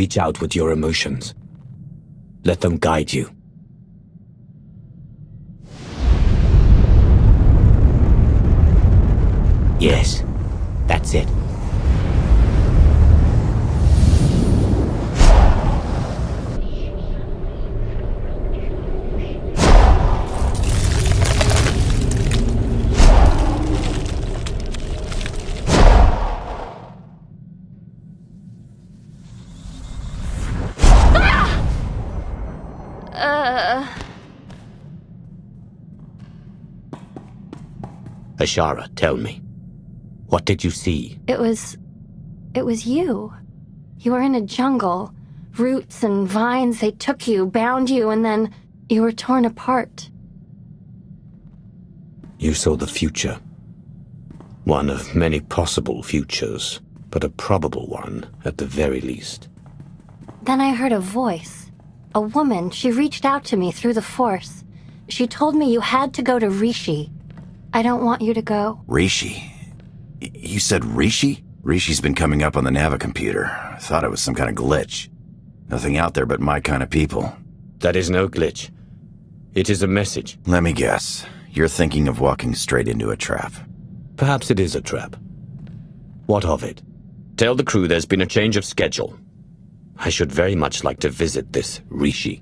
reach out with your emotions. Let them guide you. Yes, that's it. Ashara, tell me. What did you see? It was you. You were in a jungle. Roots and vines, they took you, bound you, and then you were torn apart. You saw the future. One of many possible futures, but a probable one at the very least. Then I heard a voice. A woman, she reached out to me through the Force. She told me you had to go to Rishi. I don't want you to go. Rishi? You said Rishi? Rishi's been coming up on the Navicomputer. I thought it was some kind of glitch. Nothing out there but my kind of people. That is no glitch. It is a message. Let me guess. You're thinking of walking straight into a trap. Perhaps it is a trap. What of it? Tell the crew there's been a change of schedule. I should very much like to visit this Rishi.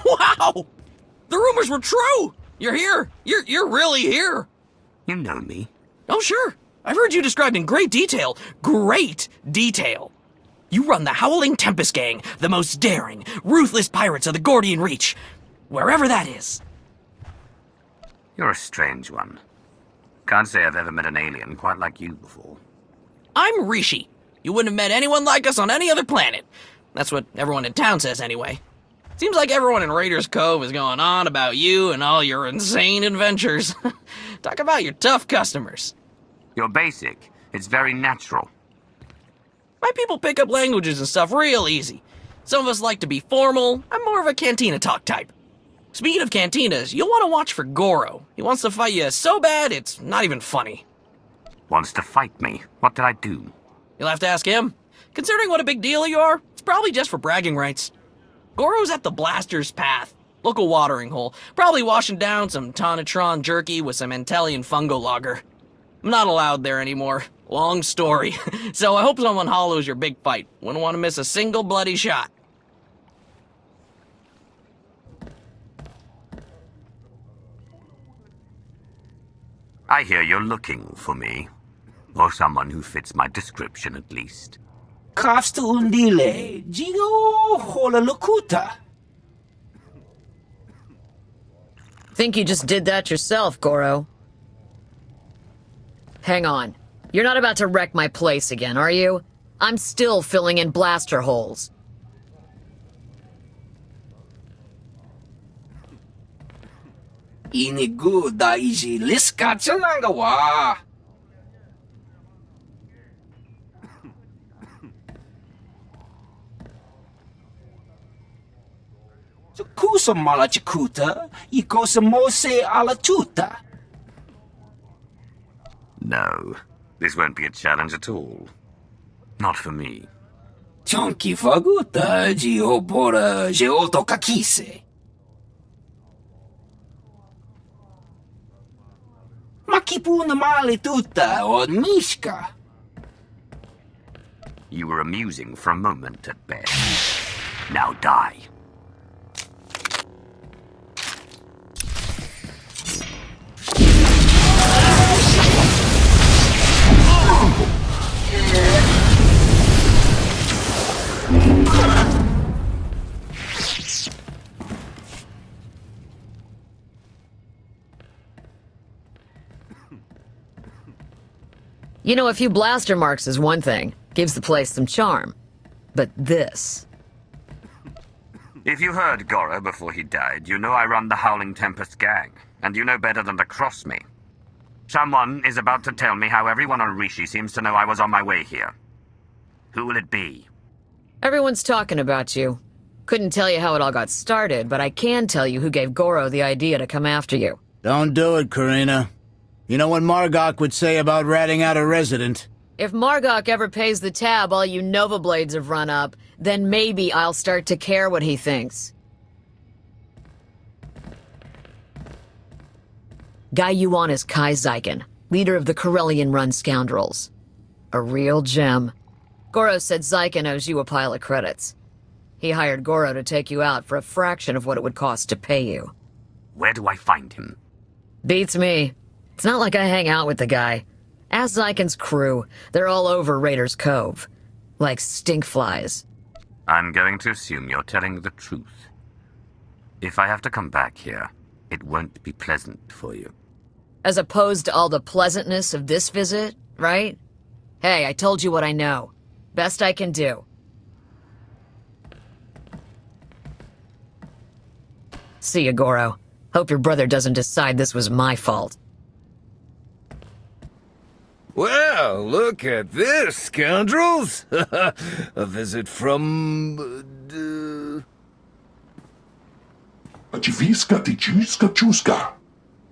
Wow! The rumors were true! You're here! You're really here! You know me. Oh, sure. I've heard you described in great detail. Great detail. You run the Howling Tempest Gang, the most daring, ruthless pirates of the Gordian Reach. Wherever that is. You're a strange one. Can't say I've ever met an alien quite like you before. I'm Rishi. You wouldn't have met anyone like us on any other planet. That's what everyone in town says anyway. Seems like everyone in Raiders Cove is going on about you and all your insane adventures. Talk about your tough customers. You're basic. It's very natural. My people pick up languages and stuff real easy. Some of us like to be formal. I'm more of a cantina talk type. Speaking of cantinas, you'll want to watch for Goro. He wants to fight you so bad, it's not even funny. Wants to fight me? What did I do? You'll have to ask him. Considering what a big deal you are, it's probably just for bragging rights. Goro's at the Blaster's Path, local watering hole, probably washing down some Tonatron jerky with some Antellian fungo lager. I'm not allowed there anymore. Long story. So I hope someone hollows your big fight. Wouldn't want to miss a single bloody shot. I hear you're looking for me. Or someone who fits my description, at least. Kafsta undile, Gio hola lokuta. Think you just did that yourself, Goro. Hang on. You're not about to wreck my place again, are you? I'm still filling in blaster holes. Inigu daiji liskatsa nagawa. Kusa malachikuta, ikosa mose ala tuta. No, this won't be a challenge at all. Not for me. Chonki faguta, Giobora, Geoto kakise. Makipuna male tuta, od mishka. You were amusing for a moment at best. Now die. You know, a few blaster marks is one thing. Gives the place some charm. But this... If you heard Goro before he died, you know I run the Howling Tempest gang, and you know better than to cross me. Someone is about to tell me how everyone on Rishi seems to know I was on my way here. Who will it be? Everyone's talking about you. Couldn't tell you how it all got started, but I can tell you who gave Goro the idea to come after you. Don't do it, Karina. You know what Margok would say about ratting out a resident. If Margok ever pays the tab all you Nova Blades have run up, then maybe I'll start to care what he thinks. Guy you want is Kai Zyken, leader of the Corellian-run scoundrels. A real gem. Goro said Zyken owes you a pile of credits. He hired Goro to take you out for a fraction of what it would cost to pay you. Where do I find him? Beats me. It's not like I hang out with the guy. Ask Zyken's crew. They're all over Raiders Cove. Like stinkflies. I'm going to assume you're telling the truth. If I have to come back here, it won't be pleasant for you. As opposed to all the pleasantness of this visit, right? Hey, I told you what I know. Best I can do. See ya, Goro. Hope your brother doesn't decide this was my fault. Well, look at this, scoundrels! A visit from...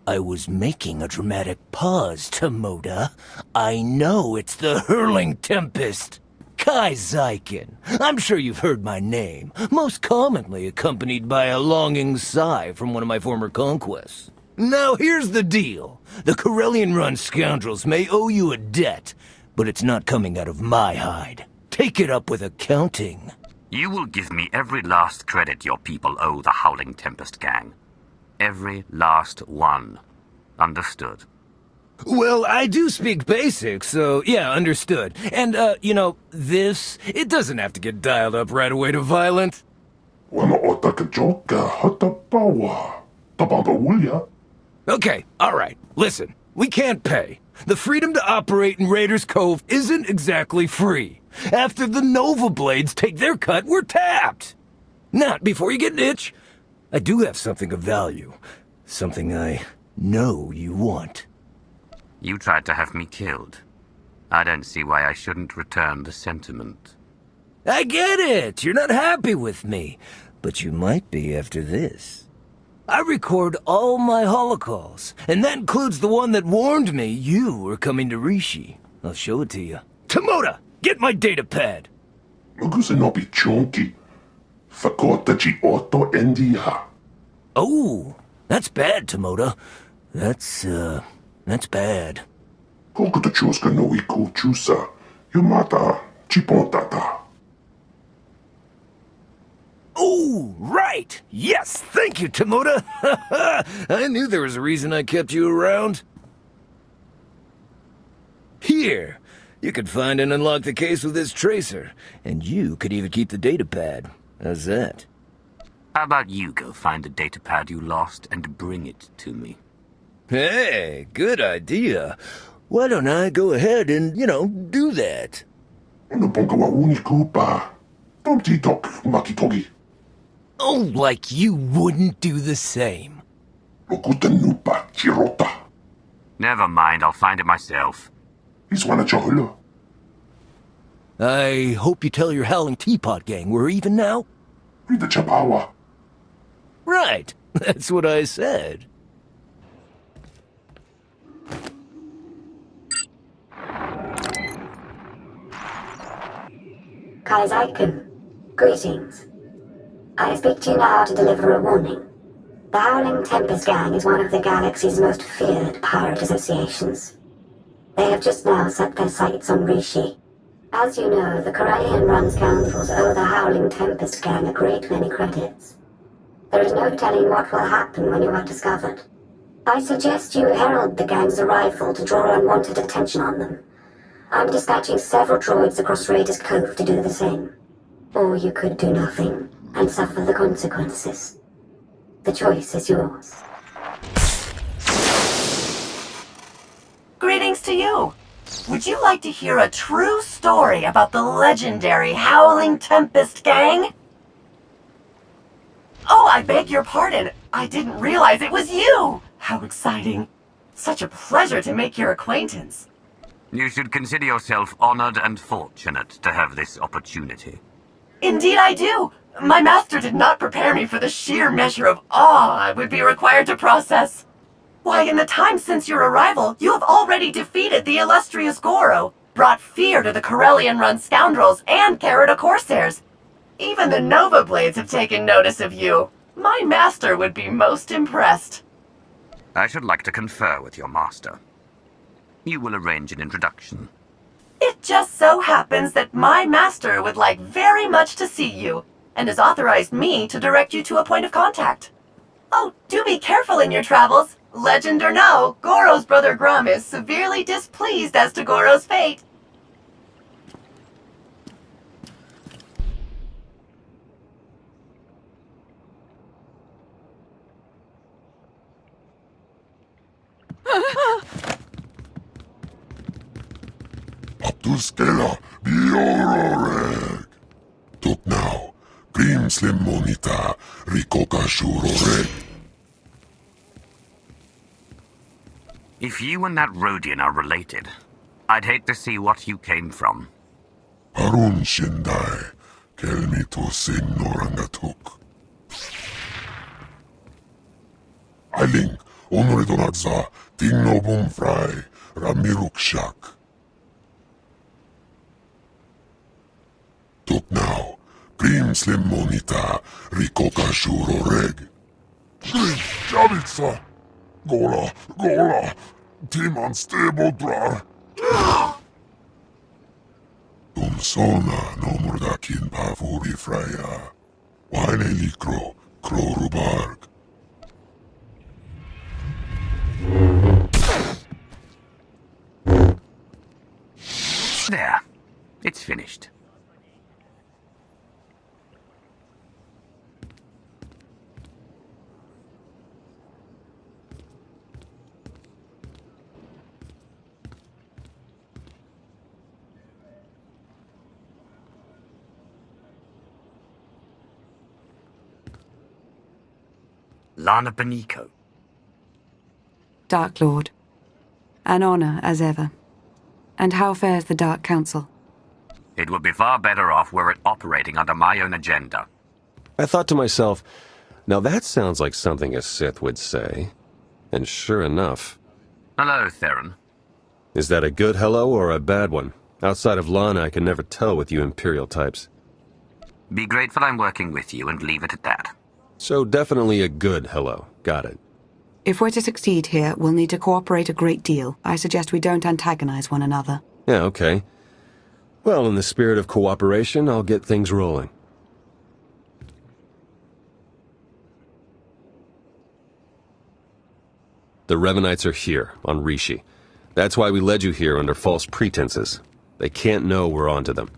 I was making a dramatic pause, Tomoda. I know it's the Hurling Tempest. Kai Zyken. I'm sure you've heard my name, most commonly accompanied by a longing sigh from one of my former conquests. Now here's the deal. The Corellian-run scoundrels may owe you a debt, but it's not coming out of my hide. Take it up with accounting. You will give me every last credit your people owe the Howling Tempest gang. Every last one. Understood? Well, I do speak basic, so yeah, understood. And, you know, this, it doesn't have to get dialed up right away to violent. Okay, alright, listen. We can't pay. The freedom to operate in Raiders Cove isn't exactly free. After the Nova Blades take their cut, we're tapped. Not before you get an itch. I do have something of value. Something I know you want. You tried to have me killed. I don't see why I shouldn't return the sentiment. I get it. You're not happy with me. But you might be after this. I record all my holocalls, and that includes the one that warned me you were coming to Rishi. I'll show it to you. Tomoda, get my data pad. Oh, that's bad, Tomoda. That's bad. Oh, right! Yes, thank you, Tomoda! I knew there was a reason I kept you around. Here, you could find and unlock the case with this tracer, and you could even keep the datapad. How's that? How about you go find the datapad you lost and bring it to me? Hey, good idea. Why don't I go ahead and, do that? Oh, like you wouldn't do the same. Never mind, I'll find it myself. I hope you tell your Howling Teapot gang we're even now? Right, that's what I said. Kaizaikun, greetings. I speak to you now to deliver a warning. The Howling Tempest Gang is one of the galaxy's most feared pirate associations. They have just now set their sights on Rishi. As you know, the Corellian-run scoundrels owe the Howling Tempest Gang a great many credits. There is no telling what will happen when you are discovered. I suggest you herald the gang's arrival to draw unwanted attention on them. I'm dispatching several droids across Raiders Cove to do the same. Or you could do nothing and suffer the consequences. The choice is yours. Greetings to you! Would you like to hear a true story about the legendary Howling Tempest Gang? Oh, I beg your pardon. I didn't realize it was you! How exciting. Such a pleasure to make your acquaintance. You should consider yourself honored and fortunate to have this opportunity. Indeed I do! My master did not prepare me for the sheer measure of awe I would be required to process. Why, in the time since your arrival, you have already defeated the illustrious Goro, brought fear to the Corellian-run scoundrels and Carida Corsairs. Even the Nova Blades have taken notice of you. My master would be most impressed. I should like to confer with your master. You will arrange an introduction. It just so happens that my master would like very much to see you, and has authorized me to direct you to a point of contact. Oh, do be careful in your travels. Legend or no, Goro's brother Grum is severely displeased as to Goro's fate. Abduskela biororeg. Tuk now, Grim Slim Monita, Rikoka Shuroreg. If you and that Rhodian are related, I'd hate to see what you came from. Harun Shindai, Kelmi to Sin Norangatuk. Ailing, Onredonagza, Tingno Bumfrai, Ramiruk Shak. Tuk now, Grim Slim Monita, Rikoka Shuroreg. Javitsa! Gola, Timan Stebodrar. Sona no Murdakin Pavuri Freya. Wane Likro, Krorubarg. There. It's finished. Lana Beniko. Dark Lord. An honor, as ever. And how fares the Dark Council? It would be far better off were it operating under my own agenda. I thought to myself, now that sounds like something a Sith would say. And sure enough. Hello, Theron. Is that a good hello or a bad one? Outside of Lana, I can never tell with you Imperial types. Be grateful I'm working with you and leave it at that. So definitely a good hello. Got it. If we're to succeed here, we'll need to cooperate a great deal. I suggest we don't antagonize one another. Yeah, okay. Well, in the spirit of cooperation, I'll get things rolling. The Revenites are here, on Rishi. That's why we led you here under false pretenses. They can't know we're onto them.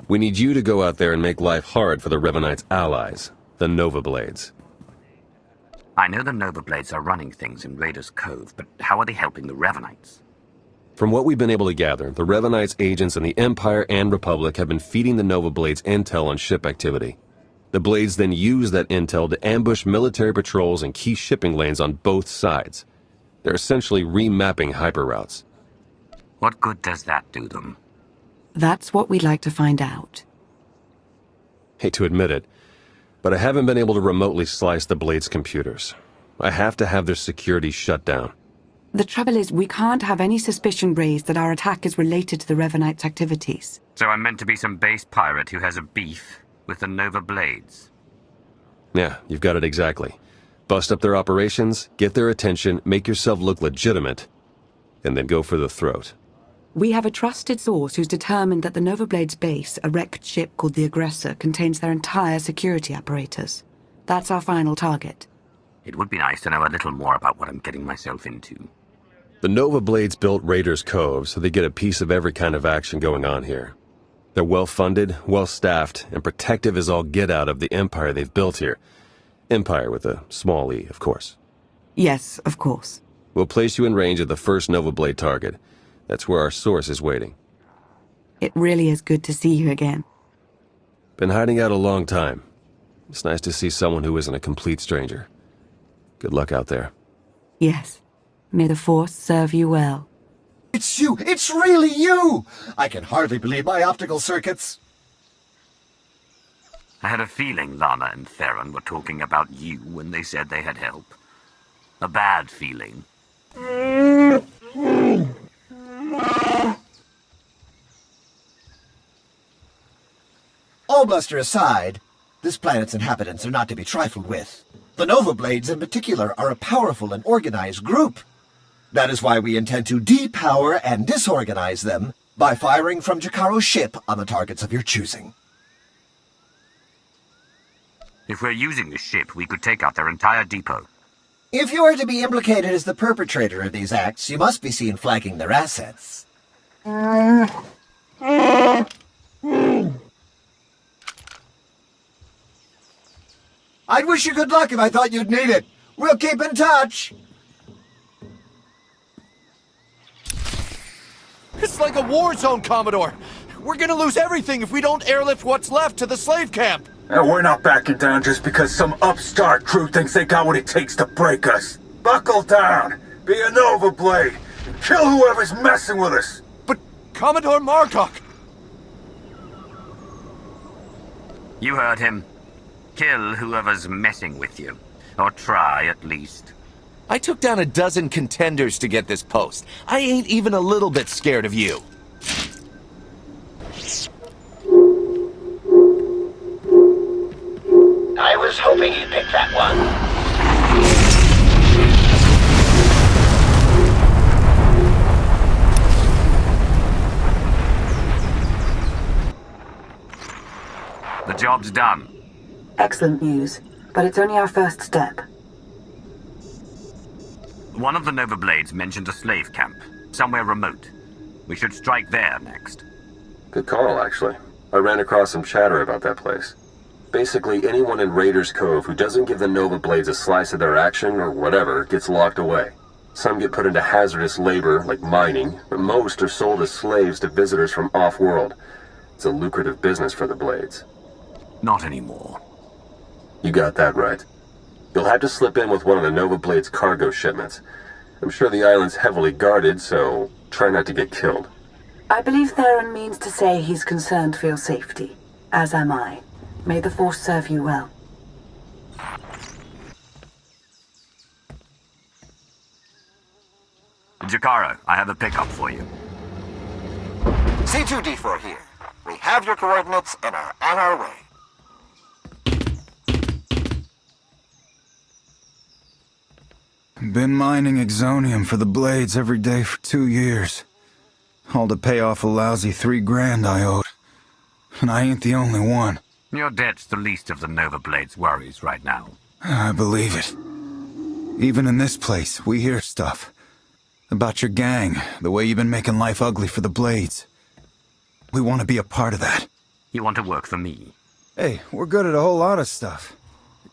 We need you to go out there and make life hard for the Revenites' allies, the Nova Blades. I know the Nova Blades are running things in Raiders Cove, but how are they helping the Revenites? From what we've been able to gather, the Revenites' agents in the Empire and Republic have been feeding the Nova Blades intel on ship activity. The Blades then use that intel to ambush military patrols and key shipping lanes on both sides. They're essentially remapping hyperroutes. What good does that do them? That's what we'd like to find out. Hate to admit it, but I haven't been able to remotely slice the Blades' computers. I have to have their security shut down. The trouble is, we can't have any suspicion raised that our attack is related to the Revenites' activities. So I'm meant to be some base pirate who has a beef with the Nova Blades? Yeah, you've got it exactly. Bust up their operations, get their attention, make yourself look legitimate, and then go for the throat. We have a trusted source who's determined that the Nova Blades base, a wrecked ship called the Aggressor, contains their entire security apparatus. That's our final target. It would be nice to know a little more about what I'm getting myself into. The Nova Blades built Raiders Cove, so they get a piece of every kind of action going on here. They're well-funded, well-staffed, and protective as all get out of the empire they've built here. Empire with a small e, of course. Yes, of course. We'll place you in range of the first Nova Blade target. That's where our source is waiting. It really is good to see you again. Been hiding out a long time. It's nice to see someone who isn't a complete stranger. Good luck out there. Yes. May the Force serve you well. It's you! It's really you! I can hardly believe my optical circuits. I had a feeling Lana and Theron were talking about you when they said they had help. A bad feeling. All bluster aside, this planet's inhabitants are not to be trifled with. The Nova Blades in particular are a powerful and organized group. That is why we intend to depower and disorganize them by firing from Jakaro's ship on the targets of your choosing. If we're using the ship, we could take out their entire depot. If you are to be implicated as the perpetrator of these acts, you must be seen flagging their assets. I'd wish you good luck if I thought you'd need it. We'll keep in touch. It's like a war zone, Commodore. We're gonna lose everything if we don't airlift what's left to the slave camp. And we're not backing down just because some upstart crew thinks they got what it takes to break us. Buckle down, be a Nova Blade, and kill whoever's messing with us. But Commodore Margok... You heard him. Kill whoever's messing with you. Or try, at least. I took down a dozen contenders to get this post. I ain't even a little bit scared of you. I was hoping you'd pick that one. The job's done. Excellent news, but it's only our first step. One of the Nova Blades mentioned a slave camp, somewhere remote. We should strike there next. Good call, actually. I ran across some chatter about that place. Basically, anyone in Raiders Cove who doesn't give the Nova Blades a slice of their action or whatever gets locked away. Some get put into hazardous labor, like mining, but most are sold as slaves to visitors from off-world. It's a lucrative business for the Blades. Not anymore. You got that right. You'll have to slip in with one of the Nova Blades' cargo shipments. I'm sure the island's heavily guarded, so try not to get killed. I believe Theron means to say he's concerned for your safety, as am I. May the Force serve you well. Jakaro, I have a pickup for you. C2D4 here. We have your coordinates and are on our way. Been mining exonium for the Blades every day for 2 years. All to pay off a lousy $3,000 I owed. And I ain't the only one. Your debt's the least of the Nova Blade's worries right now. I believe it. Even in this place, we hear stuff. About your gang, the way you've been making life ugly for the Blades. We want to be a part of that. You want to work for me? Hey, we're good at a whole lot of stuff.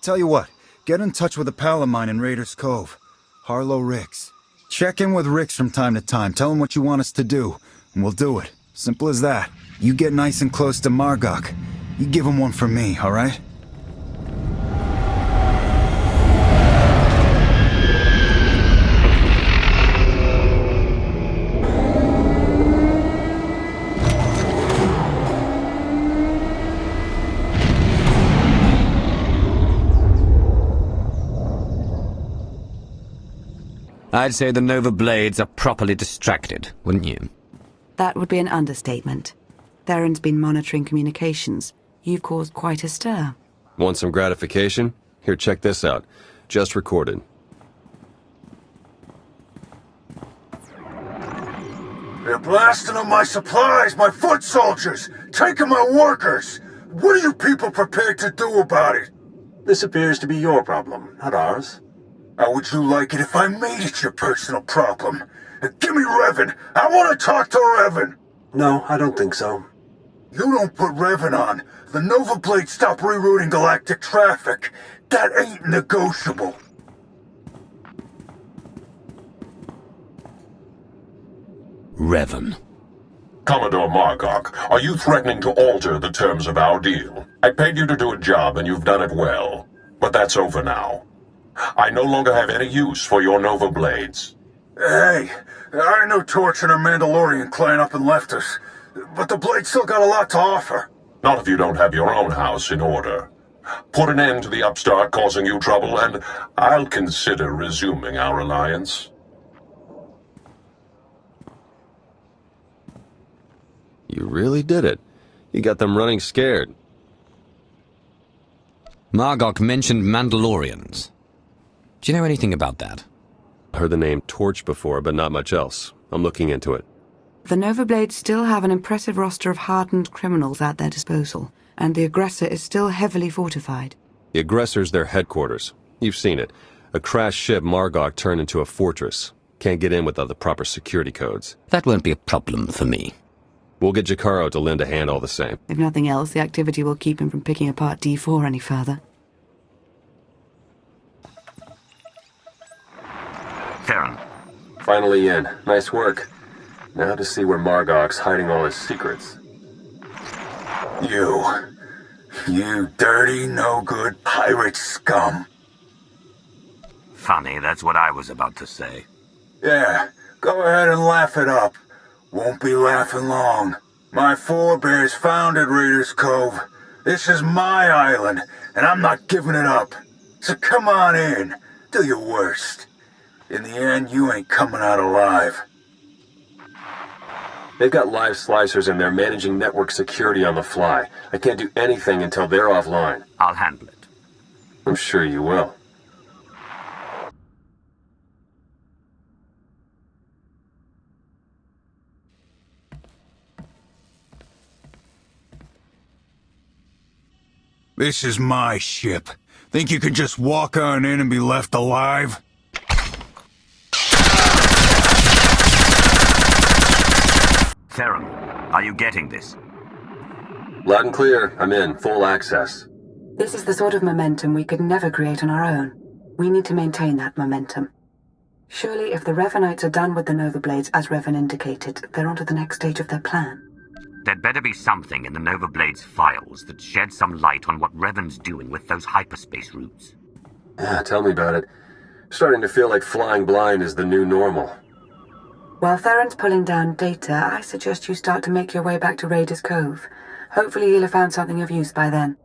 Tell you what, get in touch with a pal of mine in Raiders Cove, Harlow Ricks. Check in with Ricks from time to time, tell him what you want us to do, and we'll do it. Simple as that. You get nice and close to Margok. You give him one for me, alright? I'd say the Nova Blades are properly distracted, wouldn't you? That would be an understatement. Theron's been monitoring communications. You've caused quite a stir. Want some gratification? Here, check this out. Just recorded. They're blasting on my supplies, my foot soldiers, taking my workers. What are you people prepared to do about it? This appears to be your problem, not ours. How would you like it if I made it your personal problem? Give me Revan. I want to talk to Revan. No, I don't think so. You don't put Revan on. The Nova Blades stop rerouting galactic traffic. That ain't negotiable. Revan. Commodore Margok, are you threatening to alter the terms of our deal? I paid you to do a job and you've done it well. But that's over now. I no longer have any use for your Nova Blades. Hey, I know Torch and her Mandalorian clan up and left us, but the Blades still got a lot to offer. Not if you don't have your own house in order. Put an end to the upstart causing you trouble, and I'll consider resuming our alliance. You really did it. You got them running scared. Margok mentioned Mandalorians. Do you know anything about that? Heard the name Torch before, but not much else. I'm looking into it. The Nova Blades still have an impressive roster of hardened criminals at their disposal, and the aggressor is still heavily fortified. The aggressor's their headquarters. You've seen it. A crashed ship Margok turned into a fortress. Can't get in without the proper security codes. That won't be a problem for me. We'll get Jakaro to lend a hand all the same. If nothing else, the activity will keep him from picking apart D4 any further. Theron. Finally in. Nice work. Now to see where Margok's hiding all his secrets. You dirty, no-good pirate scum. Funny, that's what I was about to say. Yeah, go ahead and laugh it up. Won't be laughing long. My forebears founded Raiders Cove. This is my island, and I'm not giving it up. So come on in. Do your worst. In the end, you ain't coming out alive. They've got live slicers and they're managing network security on the fly. I can't do anything until they're offline. I'll handle it. I'm sure you will. This is my ship. Think you could just walk on in and be left alive? Theron, are you getting this? Loud and clear. I'm in. Full access. This is the sort of momentum we could never create on our own. We need to maintain that momentum. Surely if the Revanites are done with the Nova Blades, as Revan indicated, they're on to the next stage of their plan. There'd better be something in the Nova Blades files that sheds some light on what Revan's doing with those hyperspace routes. Yeah, tell me about it. Starting to feel like flying blind is the new normal. While Theron's pulling down data, I suggest you start to make your way back to Raiders Cove. Hopefully you'll have found something of use by then.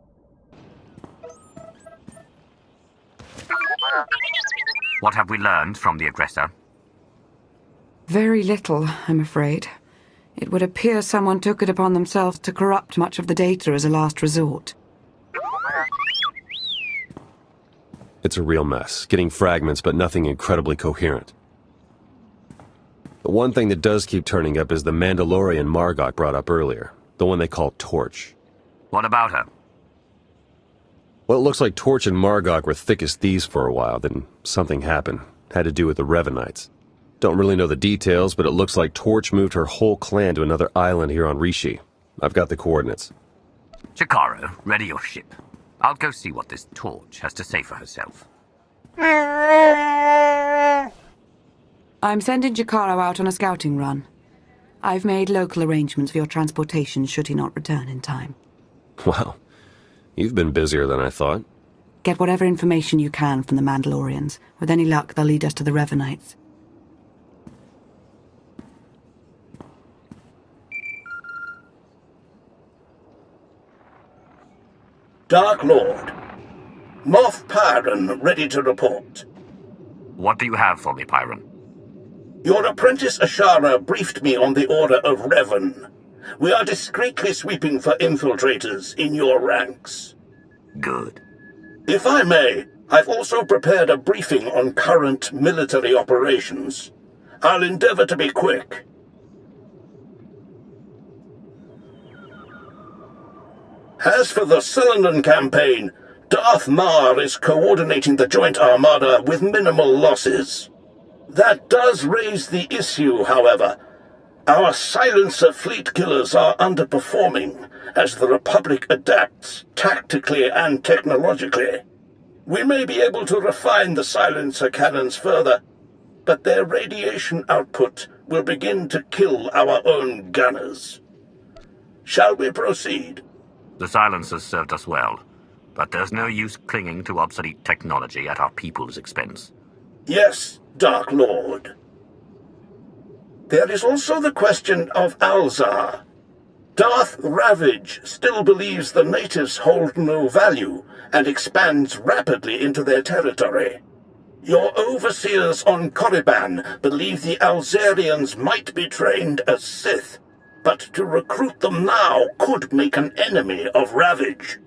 What have we learned from the aggressor? Very little, I'm afraid. It would appear someone took it upon themselves to corrupt much of the data as a last resort. It's a real mess, getting fragments but nothing incredibly coherent. The one thing that does keep turning up is the Mandalorian Margok brought up earlier, the one they call Torch. What about her? Well, it looks like Torch and Margok were thick as thieves for a while, then something happened. Had to do with the Revenites. Don't really know the details, but it looks like Torch moved her whole clan to another island here on Rishi. I've got the coordinates. Chikaro, ready your ship. I'll go see what this Torch has to say for herself. I'm sending Jakaro out on a scouting run. I've made local arrangements for your transportation should he not return in time. Wow. You've been busier than I thought. Get whatever information you can from the Mandalorians. With any luck, they'll lead us to the Revenites. Dark Lord. Moff Pyron ready to report. What do you have for me, Pyron? Your apprentice Ashara briefed me on the order of Revan. We are discreetly sweeping for infiltrators in your ranks. Good. If I may, I've also prepared a briefing on current military operations. I'll endeavor to be quick. As for the Cylinder campaign, Darth Mar is coordinating the joint armada with minimal losses. That does raise the issue, however. Our silencer fleet killers are underperforming as the Republic adapts tactically and technologically. We may be able to refine the silencer cannons further, but their radiation output will begin to kill our own gunners. Shall we proceed? The silencers served us well, but there's no use clinging to obsolete technology at our people's expense. Yes, Dark Lord. There is also the question of Alzar. Darth Ravage still believes the natives hold no value and expands rapidly into their territory. Your overseers on Korriban believe the Alzarians might be trained as Sith, but to recruit them now could make an enemy of Ravage.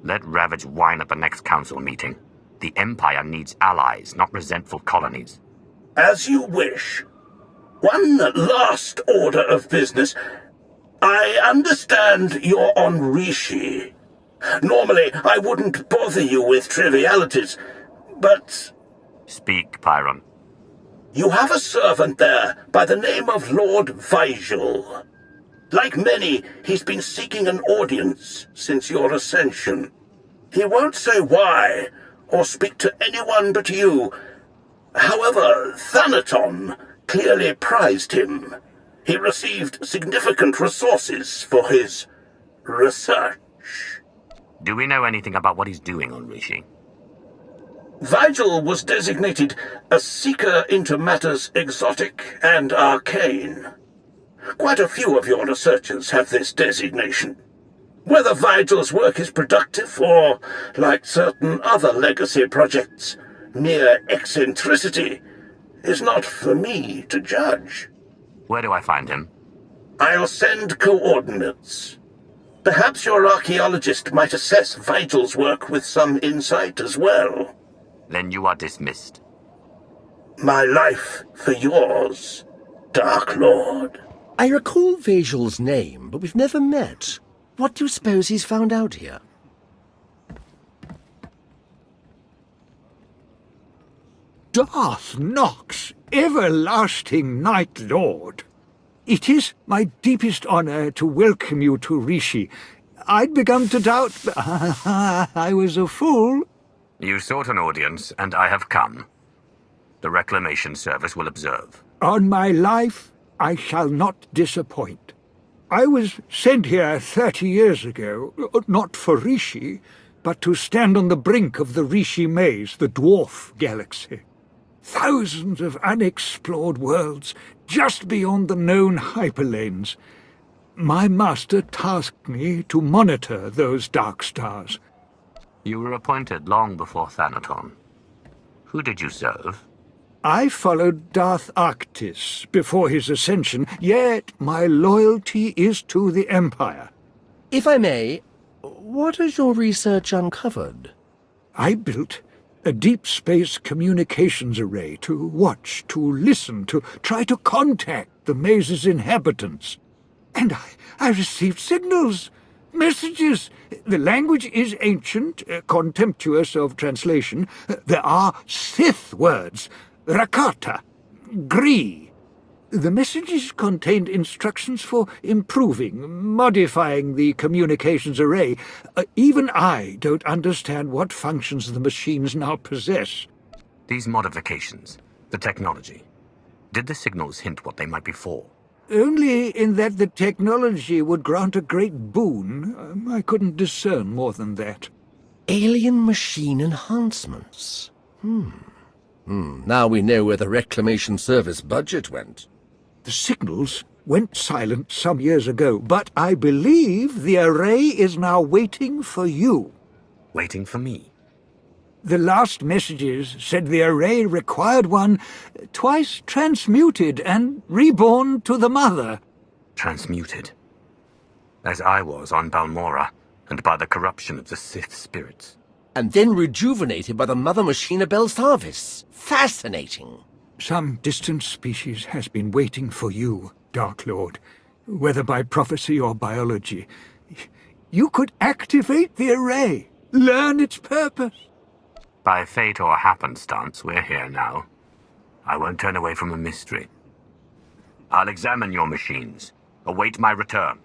Let Ravage whine at the next council meeting. The Empire needs allies, not resentful colonies. As you wish. One last order of business. I understand you're on Rishi. Normally, I wouldn't bother you with trivialities, but... Speak, Pyron. You have a servant there by the name of Lord Vigil. Like many, he's been seeking an audience since your ascension. He won't say why, or speak to anyone but you. However, Thanaton clearly prized him. He received significant resources for his research. Do we know anything about what he's doing on Rishi? Vigil was designated a seeker into matters exotic and arcane. Quite a few of your researchers have this designation. Whether Vigil's work is productive or, like certain other legacy projects, mere eccentricity, is not for me to judge. Where do I find him? I'll send coordinates. Perhaps your archaeologist might assess Vigil's work with some insight as well. Then you are dismissed. My life for yours, Dark Lord. I recall Vigil's name, but we've never met. What do you suppose he's found out here? Darth Nox, everlasting Night Lord. It is my deepest honor to welcome you to Rishi. I'd begun to doubt... I was a fool. You sought an audience, and I have come. The Reclamation Service will observe. On my life, I shall not disappoint. I was sent here 30 years ago, not for Rishi, but to stand on the brink of the Rishi Maze, the dwarf galaxy. Thousands of unexplored worlds just beyond the known hyperlanes. My master tasked me to monitor those dark stars. You were appointed long before Thanaton. Who did you serve? I followed Darth Arctis before his ascension, yet my loyalty is to the Empire. If I may, what has your research uncovered? I built a deep space communications array to watch, to listen, to try to contact the maze's inhabitants. And I received signals. messages? The language is ancient, contemptuous of translation. There are Sith words. Rakata. Gree. The messages contained instructions for improving, modifying the communications array. Even I don't understand what functions the machines now possess. These modifications, the technology, did the signals hint what they might be for? Only in that the technology would grant a great boon. I couldn't discern more than that. Alien machine enhancements. Now we know where the Reclamation Service budget went. The signals went silent some years ago, but I believe the array is now waiting for you. Waiting for me? The last messages said the array required one twice transmuted and reborn to the mother. Transmuted? As I was on Balmora, and by the corruption of the Sith spirits. And then rejuvenated by the mother machine of Belsavis. Fascinating. Some distant species has been waiting for you, Dark Lord, whether by prophecy or biology. You could activate the array, learn its purpose. By fate or happenstance, we're here now. I won't turn away from a mystery. I'll examine your machines. Await my return.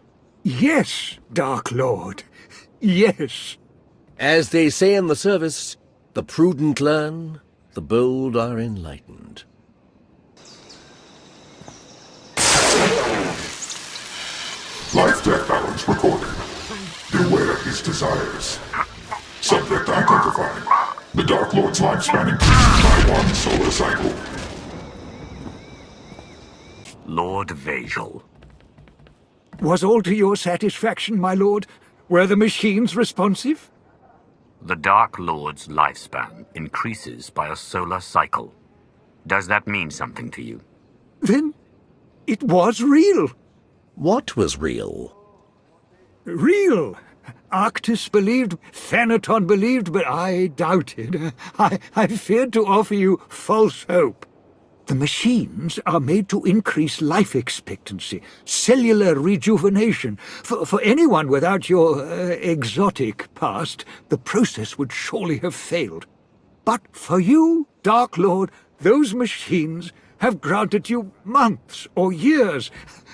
Yes, Dark Lord. Yes. As they say in the service, the prudent learn, the bold are enlightened. Life-death balance recorded. Beware his desires. Subject identified. The Dark Lord's lifespan increases by 1 solar cycle. Lord Vajal. Was all to your satisfaction, my lord? Were the machines responsive? The Dark Lord's lifespan increases by a solar cycle. Does that mean something to you? Then it was real. What was real? Real. Arctis believed, Thanaton believed, but I doubted. I feared to offer you false hope. The machines are made to increase life expectancy, cellular rejuvenation. For anyone without your exotic past, the process would surely have failed. But for you, Dark Lord, those machines have granted you months or years,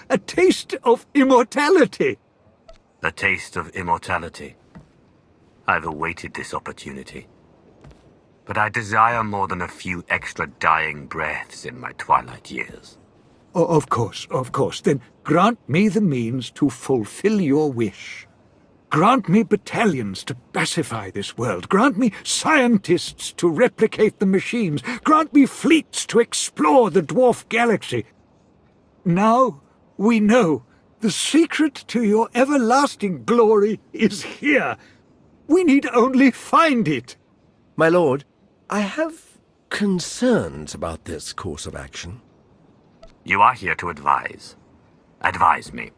a taste of immortality. A taste of immortality. I've awaited this opportunity. But I desire more than a few extra dying breaths in my twilight years. Of course. Then grant me the means to fulfill your wish. Grant me battalions to pacify this world. Grant me scientists to replicate the machines. Grant me fleets to explore the dwarf galaxy. Now we know the secret to your everlasting glory is here. We need only find it. My lord, I have concerns about this course of action. You are here to advise. Advise me.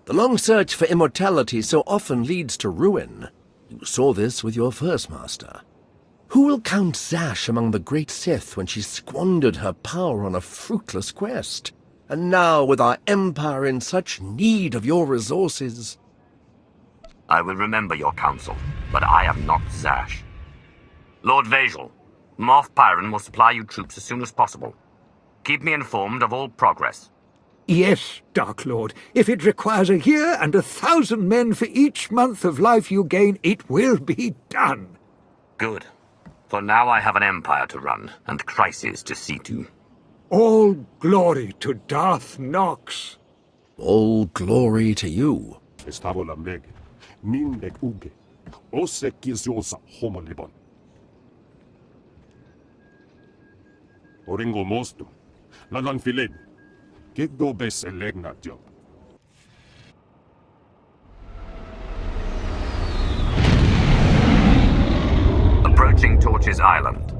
The long search for immortality so often leads to ruin. You saw this with your first master. Who will count Zash among the great Sith when she squandered her power on a fruitless quest? And now, with our empire in such need of your resources... I will remember your counsel, but I am not Zash. Lord Vajal, Moff Pyron will supply you troops as soon as possible. Keep me informed of all progress. Yes, Dark Lord. If it requires a year and 1,000 men for each month of life you gain, it will be done. Good. For now I have an empire to run, and crises to see to. All glory to Darth Nox. All glory to you. Oringo mosto. Lalan filed. Kegdo bes elegnatio. Approaching Torches Island.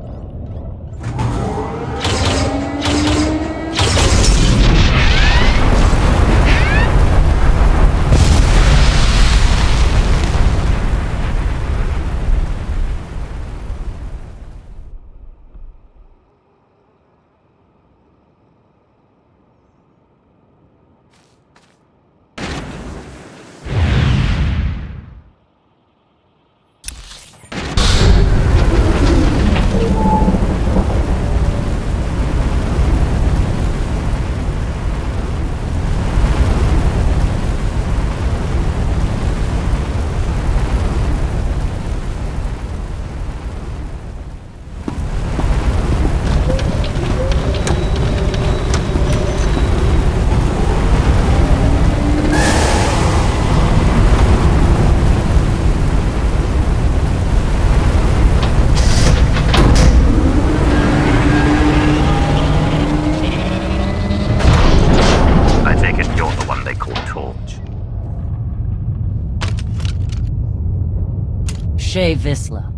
Shea Visla.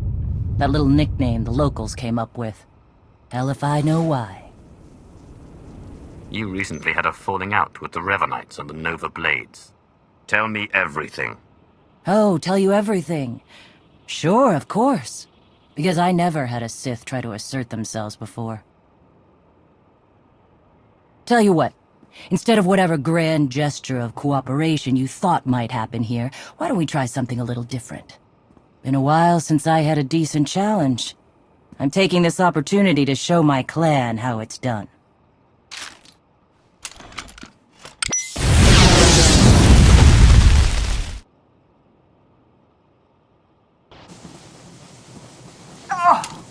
That little nickname the locals came up with. Hell if I know why. You recently had a falling out with the Revenites and the Nova Blades. Tell me everything. Oh, tell you everything. Sure, of course. Because I never had a Sith try to assert themselves before. Tell you what, instead of whatever grand gesture of cooperation you thought might happen here, why don't we try something a little different? Been a while since I had a decent challenge. I'm taking this opportunity to show my clan how it's done.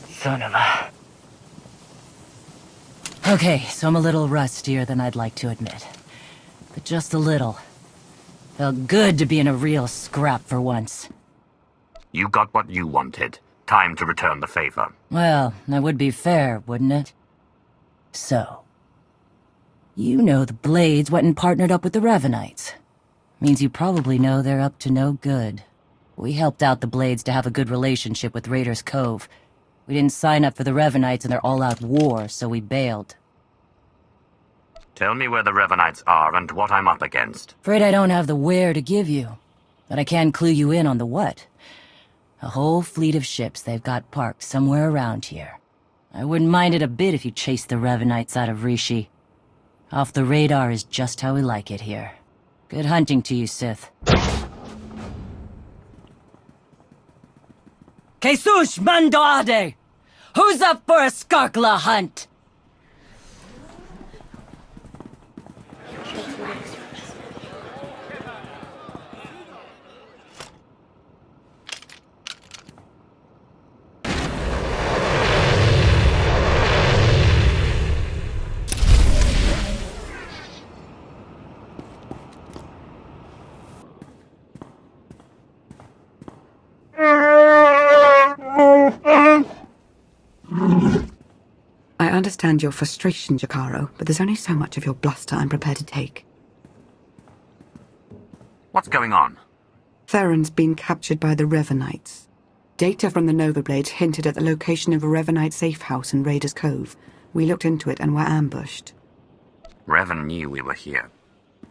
Son of a... Okay, so I'm a little rustier than I'd like to admit. But just a little. Felt good to be in a real scrap for once. You got what you wanted. Time to return the favor. Well, that would be fair, wouldn't it? So... You know the Blades went and partnered up with the Revenites. Means you probably know they're up to no good. We helped out the Blades to have a good relationship with Raiders Cove. We didn't sign up for the Revenites in their all-out war, so we bailed. Tell me where the Revenites are and what I'm up against. Afraid I don't have the where to give you, but I can clue you in on the what. A whole fleet of ships they've got parked somewhere around here. I wouldn't mind it a bit if you chased the Revenites out of Rishi. Off the radar is just how we like it here. Good hunting to you, Sith. Jesus Mandade! Who's up for a Skarkla hunt? I understand your frustration, Jakaro, but there's only so much of your bluster I'm prepared to take. What's going on? Theron's been captured by the Revenites. Data from the Nova Blades hinted at the location of a Revenite safe house in Raiders Cove. We looked into it and were ambushed. Revan knew we were here.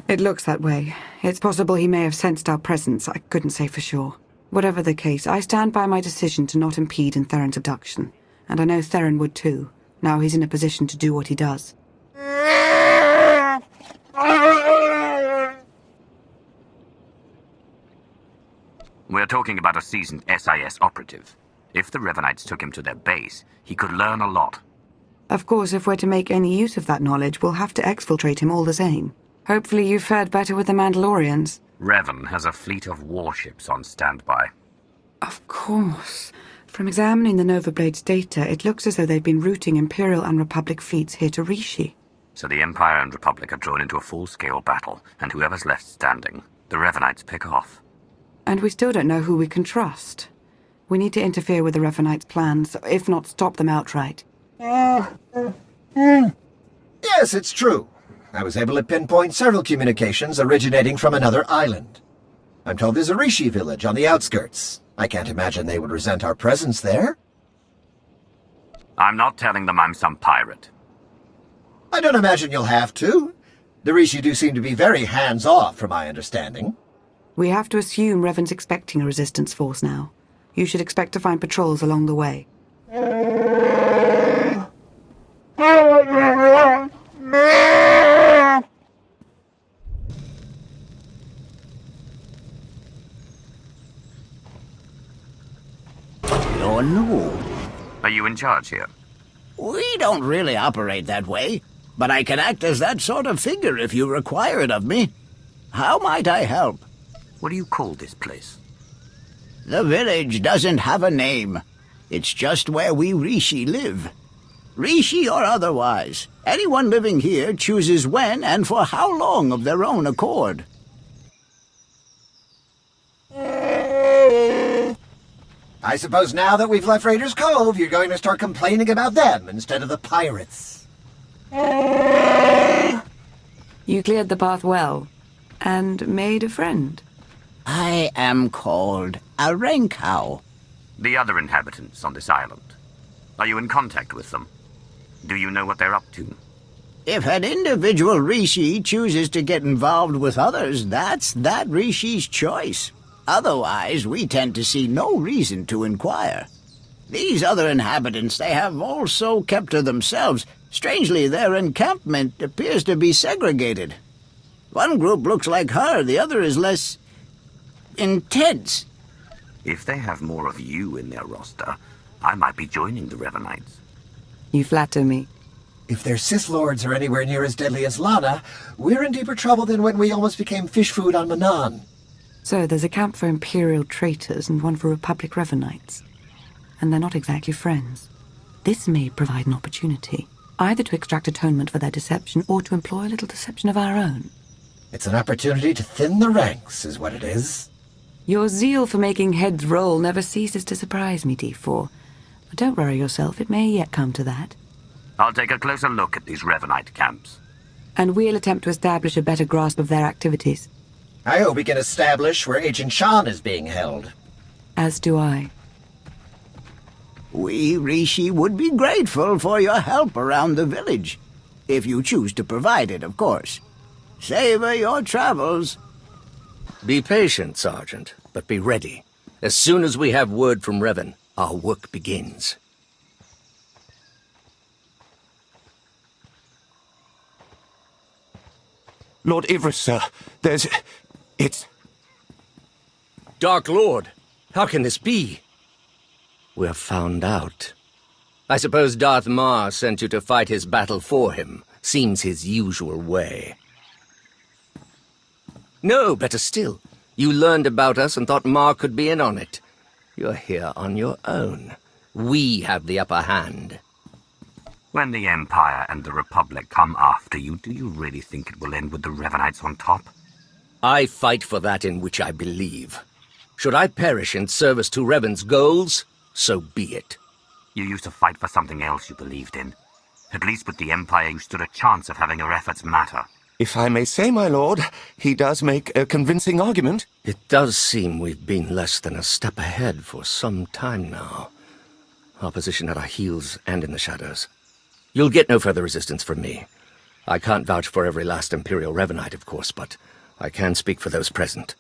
It looks that way. It's possible he may have sensed our presence. I couldn't say for sure. Whatever the case, I stand by my decision to not impede in Theron's abduction. And I know Theron would too. Now he's in a position to do what he does. We're talking about a seasoned SIS operative. If the Revenites took him to their base, he could learn a lot. Of course, if we're to make any use of that knowledge, we'll have to exfiltrate him all the same. Hopefully you've fared better with the Mandalorians. Revan has a fleet of warships on standby. Of course. From examining the Nova Blades data, it looks as though they've been routing Imperial and Republic fleets here to Rishi. So the Empire and Republic are drawn into a full-scale battle, and whoever's left standing, the Revenites pick off. And we still don't know who we can trust. We need to interfere with the Revenites' plans, if not stop them outright. Yes, it's true. I was able to pinpoint several communications originating from another island. I'm told there's a Rishi village on the outskirts. I can't imagine they would resent our presence there. I'm not telling them I'm some pirate. I don't imagine you'll have to. The Rishi do seem to be very hands-off, from my understanding. We have to assume Revan's expecting a resistance force now. You should expect to find patrols along the way. Oh, no. Are you in charge here? We don't really operate that way, but I can act as that sort of figure if you require it of me. How might I help? What do you call this place? The village doesn't have a name. It's just where we Rishi live. Rishi or otherwise, anyone living here chooses when and for how long of their own accord. I suppose now that we've left Raiders Cove, you're going to start complaining about them instead of the pirates. You cleared the path well, and made a friend. I am called a Renkau. The other inhabitants on this island. Are you in contact with them? Do you know what they're up to? If an individual Rishi chooses to get involved with others, that's that Rishi's choice. Otherwise, we tend to see no reason to inquire. These other inhabitants they have also kept to themselves. Strangely, their encampment appears to be segregated. One group looks like her, the other is less intense. If they have more of you in their roster, I might be joining the Revenites. You flatter me. If their Sith Lords are anywhere near as deadly as Lana, we're in deeper trouble than when we almost became fish food on Manan. So there's a camp for Imperial traitors and one for Republic Revenites. And they're not exactly friends. This may provide an opportunity, either to extract atonement for their deception or to employ a little deception of our own. It's an opportunity to thin the ranks, is what it is. Your zeal for making heads roll never ceases to surprise me, D4. But don't worry yourself, it may yet come to that. I'll take a closer look at these Revenite camps. And we'll attempt to establish a better grasp of their activities. I hope we can establish where Agent Shan is being held. As do I. We, Rishi, would be grateful for your help around the village. If you choose to provide it, of course. Savor your travels. Be patient, Sergeant, but be ready. As soon as we have word from Revan, our work begins. Lord Ivris, sir, it's... Dark Lord, how can this be? We're found out. I suppose Darth Mar sent you to fight his battle for him. Seems his usual way. No, better still. You learned about us and thought Mar could be in on it. You're here on your own. We have the upper hand. When the Empire and the Republic come after you, do you really think it will end with the Revenites on top? I fight for that in which I believe. Should I perish in service to Revan's goals, so be it. You used to fight for something else you believed in. At least with the Empire, you stood a chance of having your efforts matter. If I may say, my lord, he does make a convincing argument. It does seem we've been less than a step ahead for some time now. Opposition at our heels and in the shadows. You'll get no further resistance from me. I can't vouch for every last Imperial Revenite, of course, but I can speak for those present.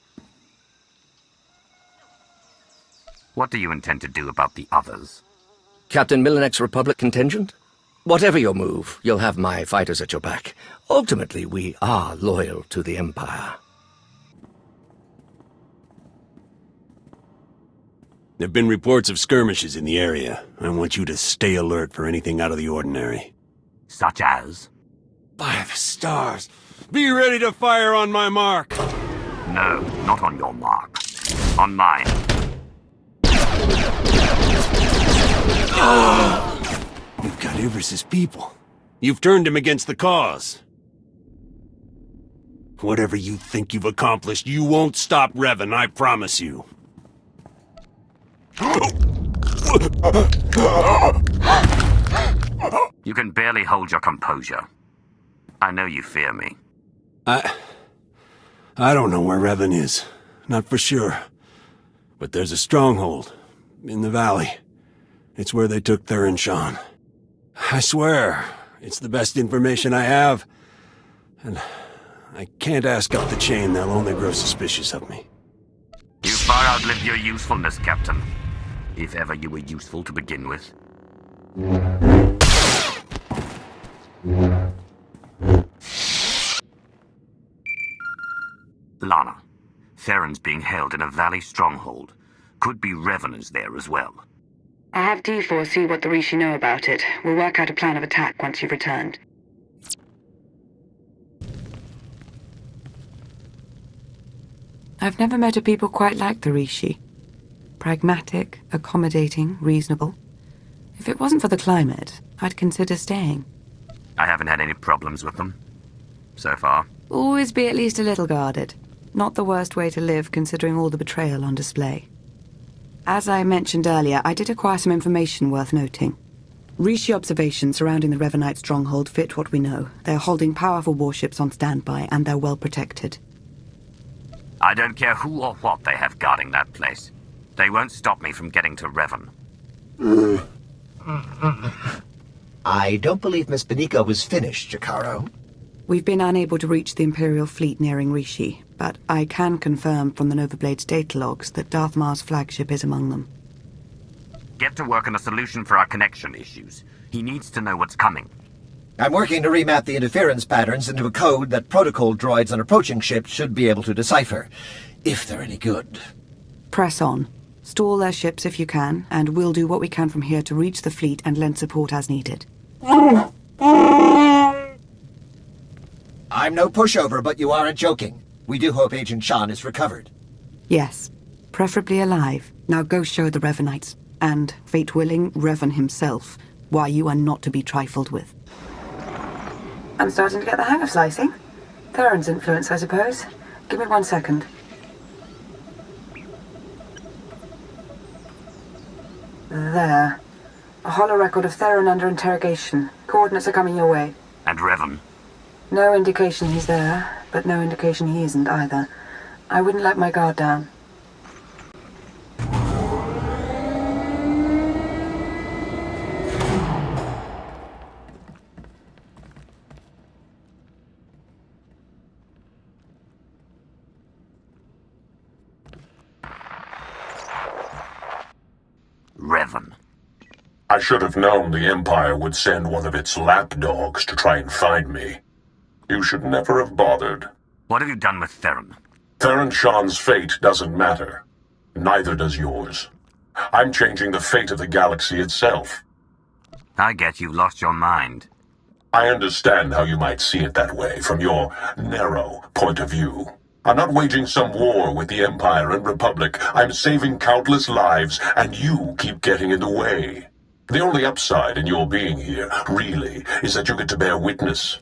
What do you intend to do about the others? Captain Millenek's Republic contingent? Whatever your move, you'll have my fighters at your back. Ultimately, we are loyal to the Empire. There have been reports of skirmishes in the area. I want you to stay alert for anything out of the ordinary. Such as? By the stars! Be ready to fire on my mark! No, not on your mark. On mine. You've got Ivris's people. You've turned him against the cause. Whatever you think you've accomplished, you won't stop Revan, I promise you. You can barely hold your composure. I know you fear me. I don't know where Revan is. Not for sure. But there's a stronghold. In the valley. It's where they took Theron Shan. I swear, it's the best information I have. And I can't ask up the chain, they'll only grow suspicious of me. You far outlived your usefulness, Captain. If ever you were useful to begin with. Lana, Theron's being held in a valley stronghold. Could be Revenants there as well. I'll have D4 see what the Rishi know about it. We'll work out a plan of attack once you've returned. I've never met a people quite like the Rishi. Pragmatic, accommodating, reasonable. If it wasn't for the climate, I'd consider staying. I haven't had any problems with them. So far. Always be at least a little guarded. Not the worst way to live, considering all the betrayal on display. As I mentioned earlier, I did acquire some information worth noting. Rishi observations surrounding the Revenite stronghold fit what we know. They're holding powerful warships on standby, and they're well protected. I don't care who or what they have guarding that place. They won't stop me from getting to Revan. I don't believe Miss Benica was finished, Jakaro. We've been unable to reach the Imperial fleet nearing Rishi, but I can confirm from the Novablade's data logs that Darth Mar's flagship is among them. Get to work on a solution for our connection issues. He needs to know what's coming. I'm working to remap the interference patterns into a code that protocol droids on approaching ships should be able to decipher, if they're any good. Press on. Stall their ships if you can, and we'll do what we can from here to reach the fleet and lend support as needed. I'm no pushover, but you aren't joking. We do hope Agent Shan is recovered. Yes, preferably alive. Now go show the Revanites, and, fate willing, Revan himself, why you are not to be trifled with. I'm starting to get the hang of slicing. Theron's influence, I suppose. Give me 1 second. There. A hollow record of Theron under interrogation. Coordinates are coming your way. And Revan? No indication he's there, but no indication he isn't either. I wouldn't let my guard down. Revan. I should have known the Empire would send one of its lapdogs to try and find me. You should never have bothered. What have you done with Theron? Theron Shan's fate doesn't matter. Neither does yours. I'm changing the fate of the galaxy itself. I get you've lost your mind. I understand how you might see it that way, from your narrow point of view. I'm not waging some war with the Empire and Republic. I'm saving countless lives, and you keep getting in the way. The only upside in your being here, really, is that you get to bear witness.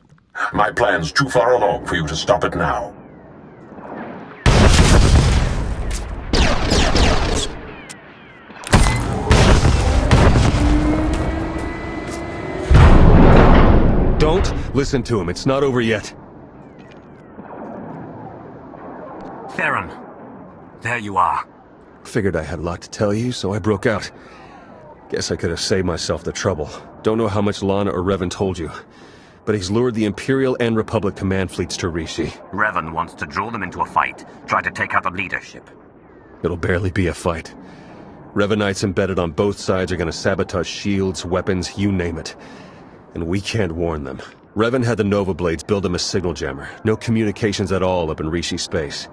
My plan's too far along for you to stop it now. Don't listen to him. It's not over yet. Theron, there you are. Figured I had a lot to tell you, so I broke out. Guess I could have saved myself the trouble. Don't know how much Lana or Revan told you, but he's lured the Imperial and Republic command fleets to Rishi. Revan wants to draw them into a fight, try to take out the leadership. It'll barely be a fight. Revanites embedded on both sides are gonna sabotage shields, weapons, you name it. And we can't warn them. Revan had the Nova Blades build him a signal jammer. No communications at all up in Rishi space.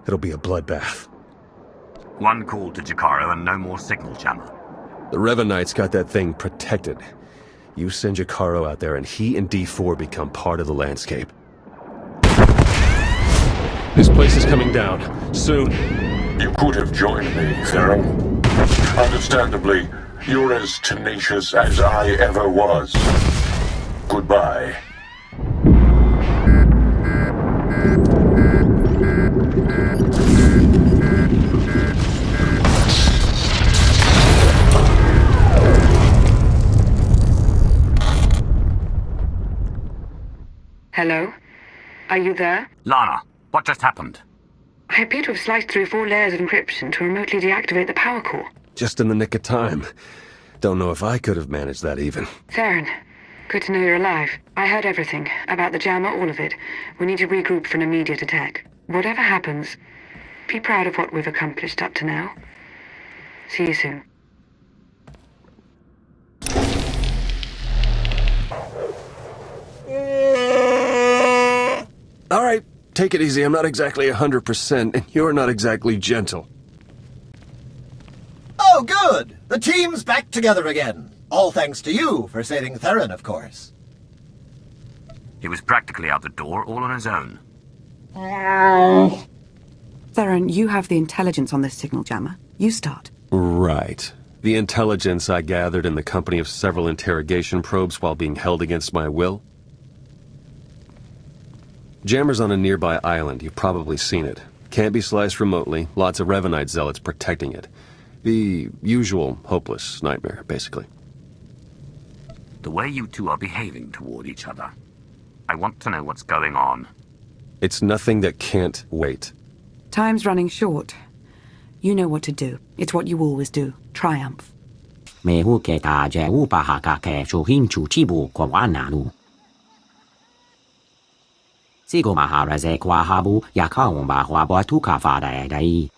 It'll be a bloodbath. One call to Jakaro and no more signal jammer. The Revanites got that thing protected. You send Jakaro out there and he and D4 become part of the landscape. This place is coming down. Soon. You could have joined me, Theron. Understandably, you're as tenacious as I ever was. Goodbye. Hello? Are you there? Lana, what just happened? I appear to have sliced through 4 layers of encryption to remotely deactivate the power core. Just in the nick of time. Don't know if I could have managed that even. Theron, good to know you're alive. I heard everything. About the jammer, all of it. We need to regroup for an immediate attack. Whatever happens, be proud of what we've accomplished up to now. See you soon. All right, take it easy. I'm not exactly 100%, and you're not exactly gentle. Oh, good! The team's back together again. All thanks to you for saving Theron, of course. He was practically out the door all on his own. Theron, you have the intelligence on this signal jammer. You start. Right. The intelligence I gathered in the company of several interrogation probes while being held against my will. Jammer's on a nearby island. You've probably seen it. Can't be sliced remotely. Lots of Revanite zealots protecting it. The usual hopeless nightmare, basically. The way you two are behaving toward each other. I want to know what's going on. It's nothing that can't wait. Time's running short. You know what to do. It's what you always do. Triumph. Me huke ta je upaha ka ke shuhin chu chibu kwa wanalu. Sigo maharaze kwa habu yakaumba hwa batuka fada dai.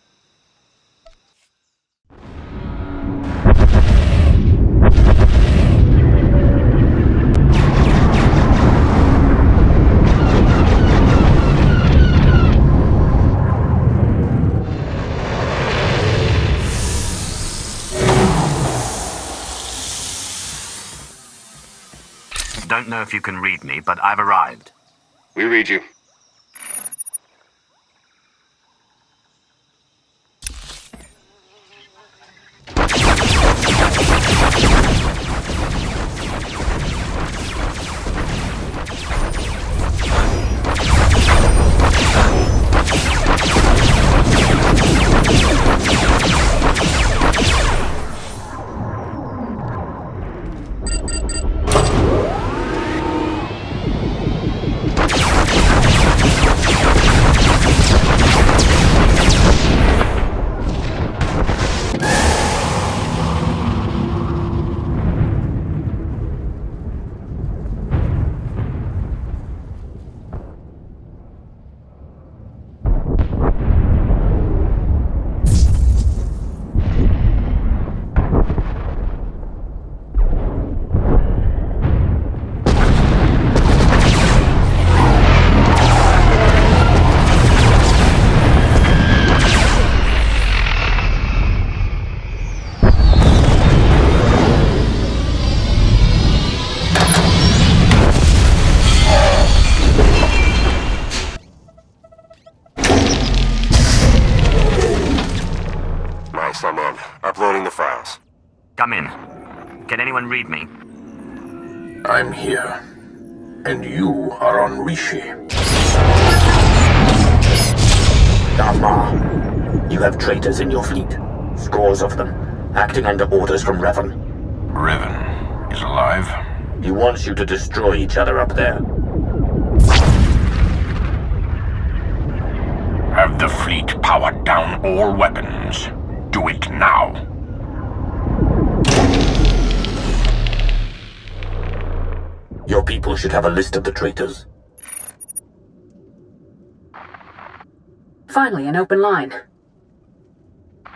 Don't know if you can read me, but I've arrived. We read you. I'm in. Uploading the files. Come in. Can anyone read me? I'm here. And you are on Rishi. Darth, you have traitors in your fleet. Scores of them, acting under orders from Revan. Revan is alive? He wants you to destroy each other up there. Have the fleet powered down all weapons. Do it now. Your people should have a list of the traitors. Finally, an open line.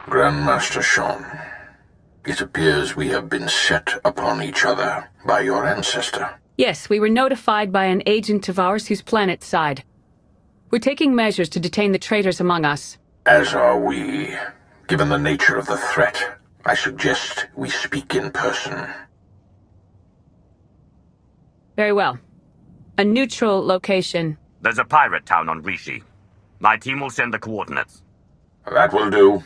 Grandmaster Sean, it appears we have been set upon each other by your ancestor. Yes, we were notified by an agent of ours whose planet side. We're taking measures to detain the traitors among us. As are we. Given the nature of the threat, I suggest we speak in person. Very well. A neutral location. There's a pirate town on Rishi. My team will send the coordinates. That will do.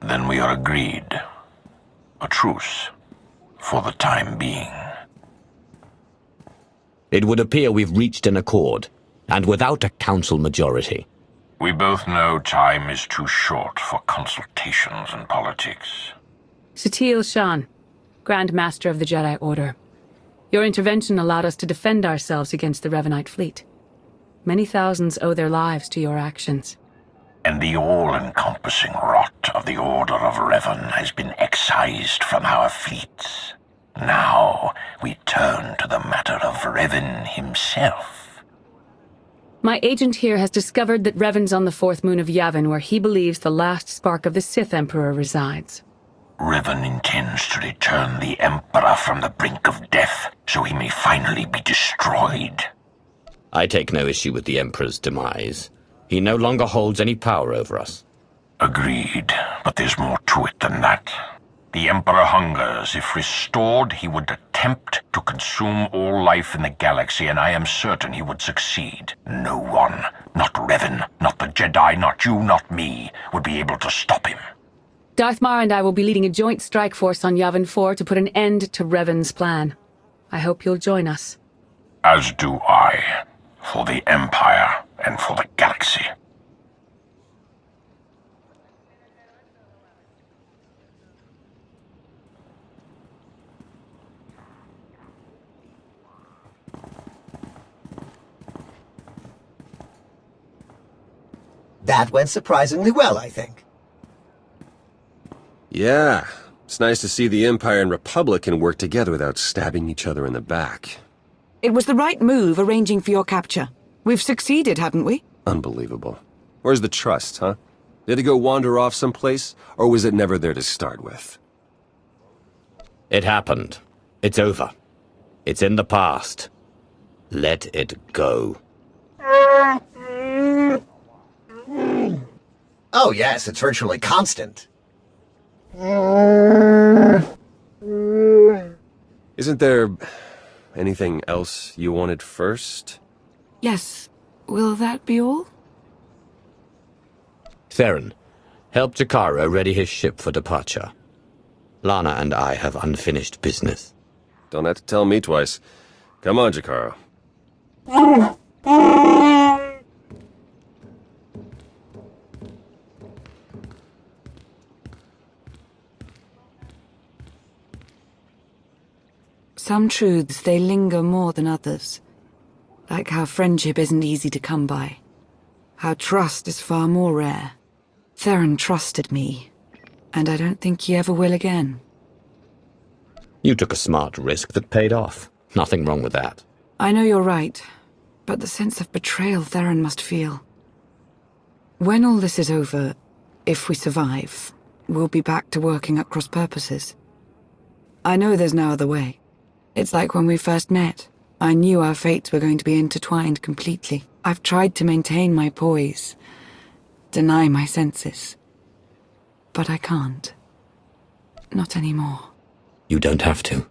Then we are agreed. A truce. For the time being. It would appear we've reached an accord, and without a council majority. We both know time is too short for consultations and politics. Satil Shan, Grand Master of the Jedi Order. Your intervention allowed us to defend ourselves against the Revanite fleet. Many thousands owe their lives to your actions. And the all-encompassing rot of the Order of Revan has been excised from our fleets. Now we turn to the matter of Revan himself. My agent here has discovered that Revan's on the fourth moon of Yavin, where he believes the last spark of the Sith Emperor resides. Revan intends to return the Emperor from the brink of death, so he may finally be destroyed. I take no issue with the Emperor's demise. He no longer holds any power over us. Agreed, but there's more to it than that. The Emperor hungers. If restored, he would attempt to consume all life in the galaxy, and I am certain he would succeed. No one, not Revan, not the Jedi, not you, not me, would be able to stop him. Darth Mar and I will be leading a joint strike force on Yavin 4 to put an end to Revan's plan. I hope you'll join us. As do I. For the Empire and for the galaxy. That went surprisingly well, I think. Yeah, it's nice to see the Empire and Republic can work together without stabbing each other in the back. It was the right move arranging for your capture. We've succeeded, haven't we? Unbelievable. Where's the trust, huh? Did it go wander off someplace, or was it never there to start with? It happened. It's over. It's in the past. Let it go. Oh yes, it's virtually constant. Isn't there anything else you wanted first? Yes. Will that be all? Theron, help Jakaro ready his ship for departure. Lana and I have unfinished business. Don't have to tell me twice. Come on, Jakaro. Some truths, they linger more than others. Like how friendship isn't easy to come by. How trust is far more rare. Theron trusted me, and I don't think he ever will again. You took a smart risk that paid off. Nothing wrong with that. I know you're right, but the sense of betrayal Theron must feel. When all this is over, if we survive, we'll be back to working at cross purposes. I know there's no other way. It's like when we first met. I knew our fates were going to be intertwined completely. I've tried to maintain my poise, deny my senses. But I can't. Not anymore. You don't have to.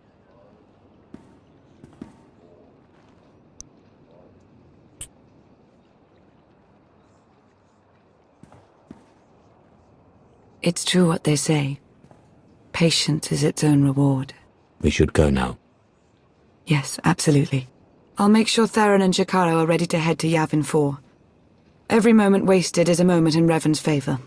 It's true what they say. Patience is its own reward. We should go now. Yes, absolutely. I'll make sure Theron and Jakaro are ready to head to Yavin 4. Every moment wasted is a moment in Revan's favor.